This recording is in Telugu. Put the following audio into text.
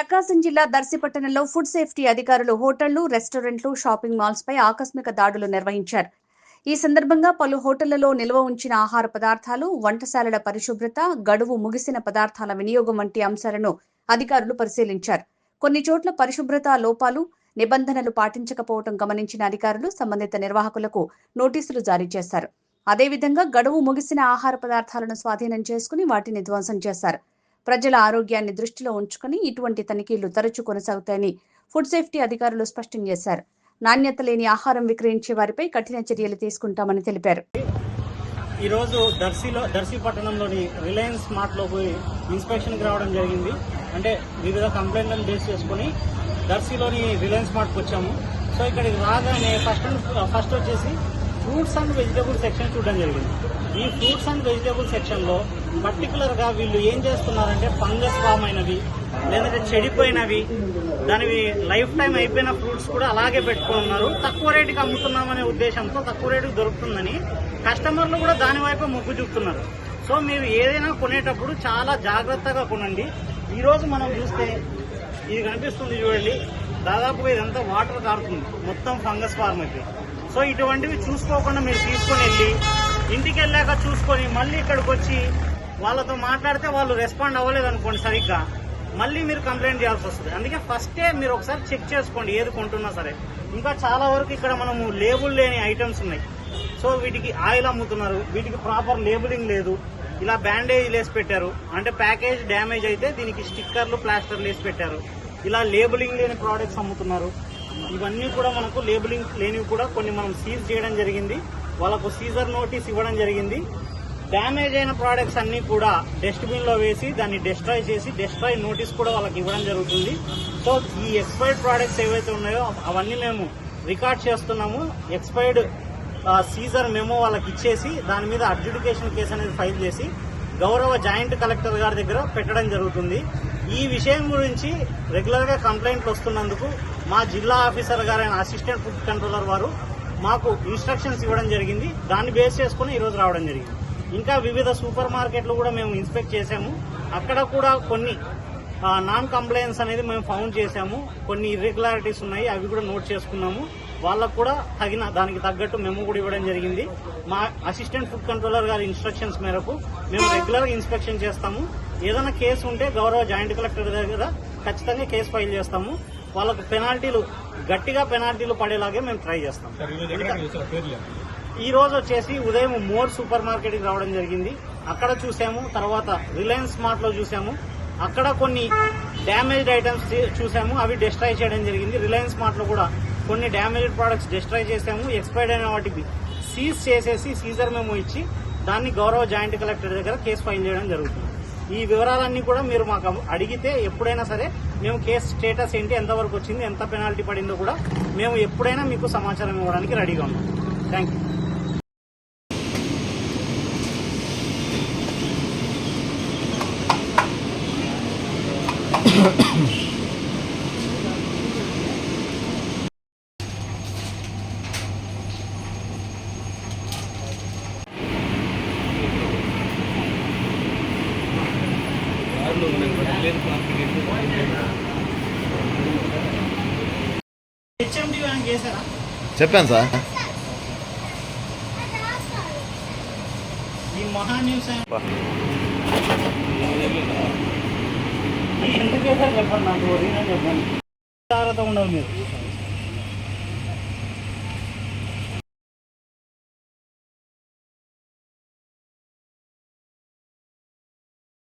ప్రకాశం జిల్లా దర్శిపట్టణంలో ఫుడ్ సేఫ్టీ అధికారులు హోటళ్లు, రెస్టారెంట్లు, షాపింగ్ మాల్స్ పై ఆకస్మిక దాడులు నిర్వహించారు. ఈ సందర్భంగా పలు హోటళ్లలో నిల్వ ఉంచిన ఆహార పదార్థాలు, వంటశాలల పరిశుభ్రత, గడువు ముగిసిన పదార్థాల వినియోగం వంటి అంశాలను అధికారులు పరిశీలించారు. కొన్ని చోట్ల పరిశుభ్రత లోపాలు, నిబంధనలు పాటించకపోవడం గమనించిన అధికారులు సంబంధిత నిర్వాహకులకు నోటీసులు జారీ చేశారు. అదేవిధంగా గడువు ముగిసిన ఆహార పదార్థాలను స్వాధీనం చేసుకుని వాటిని ధ్వంసం చేశారు. ప్రజల ఆరోగ్యాన్ని దృష్టిలో ఉంచుకుని ఇటువంటి తనిఖీలు తరచూ కొనసాగుతాయని ఫుడ్ సేఫ్టీ అధికారులు స్పష్టం చేశారు. నాణ్యత లేని ఆహారం విక్రయించే వారిపై కఠిన చర్యలు తీసుకుంటామని తెలిపారు. ఈ రోజు దర్శి పట్టణంలోని రిలయన్స్ మార్ట్ లో పోయి ఇన్స్పెక్షన్ కి రావడం జరిగింది. అంటే వివిధ కంప్లైంట్లను బేస్ చేసుకుని దర్శిలోని రిలయన్స్ మార్ట్ కు వచ్చాము. సో ఇక్కడికి రాగానే ఫస్ట్ వచ్చేసి ఫ్రూట్స్ అండ్ వెజిటబుల్ సెక్షన్ చూడడం జరిగింది. ఈ ఫ్రూట్స్ అండ్ వెజిటబుల్ సెక్షన్ లో పర్టికులర్ గా వీళ్ళు ఏం చేస్తున్నారంటే ఫంగస్ ఫామ్ అయినవి, లేదంటే చెడిపోయినవి, దానివి లైఫ్ టైం అయిపోయిన ఫ్రూట్స్ కూడా అలాగే పెట్టుకున్నారు. తక్కువ రేటుకి అమ్ముతున్నామనే ఉద్దేశంతో తక్కువ రేటుకి దొరుకుతుందని కస్టమర్లు కూడా దాని వైపు మొగ్గు చూపుతున్నారు. సో మీరు ఏదైనా కొనేటప్పుడు చాలా జాగ్రత్తగా కొనండి. ఈ రోజు మనం చూస్తే ఇది కనిపిస్తుంది చూడండి, దాదాపుగా ఇదంతా వాటర్ కారుతుంది, మొత్తం ఫంగస్ ఫార్మ్ అయితే. సో ఇటువంటివి చూసుకోకుండా మీరు తీసుకొని వెళ్ళి ఇంటికి వెళ్ళాక చూసుకొని మళ్ళీ ఇక్కడికి వచ్చి వాళ్ళతో మాట్లాడితే వాళ్ళు రెస్పాండ్ అవ్వలేదు అనుకోండి సరిగ్గా, మళ్ళీ మీరు కంప్లైంట్ చేయాల్సి వస్తుంది. అందుకే ఫస్టే మీరు ఒకసారి చెక్ చేసుకోండి ఏది కొంటున్నా సరే. ఇంకా చాలా వరకు ఇక్కడ మనము లేబుల్ లేని ఐటమ్స్ ఉన్నాయి. సో వీటికి ఆయిల్ అమ్ముతున్నారు, వీటికి ప్రాపర్ లేబులింగ్ లేదు. ఇలా బ్యాండేజ్ వేసి పెట్టారు, అంటే ప్యాకేజ్ డ్యామేజ్ అయితే దీనికి స్టిక్కర్లు, ప్లాస్టర్లు వేసి పెట్టారు. ఇలా లేబులింగ్ లేని ప్రోడక్ట్స్ అమ్ముతున్నారు. ఇవన్నీ కూడా మనకు లేబులింగ్ లేనివి కూడా కొన్ని మనం సీజ్ చేయడం జరిగింది. వాళ్ళకు సీజర్ నోటీస్ ఇవ్వడం జరిగింది. డ్యామేజ్ అయిన ప్రోడక్ట్స్ అన్ని కూడా డస్ట్బిన్ లో వేసి దాన్ని డిస్ట్రాయ్ చేసి డిస్ట్రాయ్ నోటీస్ కూడా వాళ్ళకి ఇవ్వడం జరుగుతుంది. సో ఈ ఎక్స్పైర్డ్ ప్రోడక్ట్స్ ఏవైతే ఉన్నాయో అవన్నీ మేము రికార్డ్ చేస్తున్నాము. ఎక్స్పైర్డ్ సీజర్ మెమో వాళ్ళకి ఇచ్చేసి దాని మీద అడ్జుడికేషన్ కేసు అనేది ఫైల్ చేసి గౌరవ జాయింట్ కలెక్టర్ గారి దగ్గర పెట్టడం జరుగుతుంది. ఈ విషయం గురించి రెగ్యులర్ గా కంప్లైంట్లు వస్తున్నందుకు మా జిల్లా ఆఫీసర్ గారైన అసిస్టెంట్ ఫుడ్ కంట్రోలర్ వారు మాకు ఇన్స్ట్రక్షన్స్ ఇవ్వడం జరిగింది. దాన్ని బేస్ చేసుకుని ఈరోజు రావడం జరిగింది. ఇంకా వివిధ సూపర్ మార్కెట్లు కూడా మేము ఇన్స్పెక్ట్ చేశాము. అక్కడ కూడా కొన్ని నాన్ కంప్లైన్స్ అనేది మేము ఫౌండ్ చేశాము. కొన్ని ఇర్రెగ్యులారిటీస్ ఉన్నాయి, అవి కూడా నోట్ చేసుకున్నాము. వాళ్ళకు కూడా దానికి తగ్గట్టు మేము కూడా ఇవ్వడం జరిగింది. మా అసిస్టెంట్ ఫుడ్ కంట్రోలర్ గారి ఇన్స్ట్రక్షన్స్ మేరకు మేము రెగ్యులర్ గా ఇన్స్పెక్షన్ చేస్తాము. ఏదైనా కేసు ఉంటే గౌరవ జాయింట్ కలెక్టర్ దగ్గర ఖచ్చితంగా కేసు ఫైల్ చేస్తాము. వాళ్ళకు గట్టిగా పెనాల్టీలు పడేలాగే మేము ట్రై చేస్తాం. ఈ రోజు వచ్చేసి ఉదయం మోర్ సూపర్ మార్కెట్ కి రావడం జరిగింది. అక్కడ చూసాము. తర్వాత రిలయన్స్ మార్ట్ లో చూసాము. అక్కడ కొన్ని డ్యామేజ్డ్ ఐటమ్స్ చూసాము, అవి డిస్ట్రాయ్ చేయడం జరిగింది. రిలయన్స్ మార్ట్ లో కూడా కొన్ని డ్యామేజ్డ్ ప్రొడక్ట్స్ డిస్ట్రాయ్ చేసాము. ఎక్స్పైర్డ్ అయిన వాటికి సీజ్ చేసేసి సీజర్ మెమో ఇచ్చి దాన్ని గౌరవ జాయింట్ కలెక్టర్ దగ్గర కేసు ఫైల్ చేయడం జరుగుతుంది. ఈ వివరాలన్నీ కూడా మీరు మాకు అడిగితే ఎప్పుడైనా సరే మేము కేసు స్టేటస్ ఏంటి, ఎంతవరకు వచ్చింది, ఎంత పెనాల్టీ పడిందో కూడా మేము ఎప్పుడైనా మీకు సమాచారం ఇవ్వడానికి రెడీగా ఉన్నాం. Thank you. చెప్పాను సార్. ఈ మహా న్యూస్ ఎందుకు చెప్పండి, నాకు రీజన్ చెప్పండి. జాగ్రత్త ఉండవు మీరు.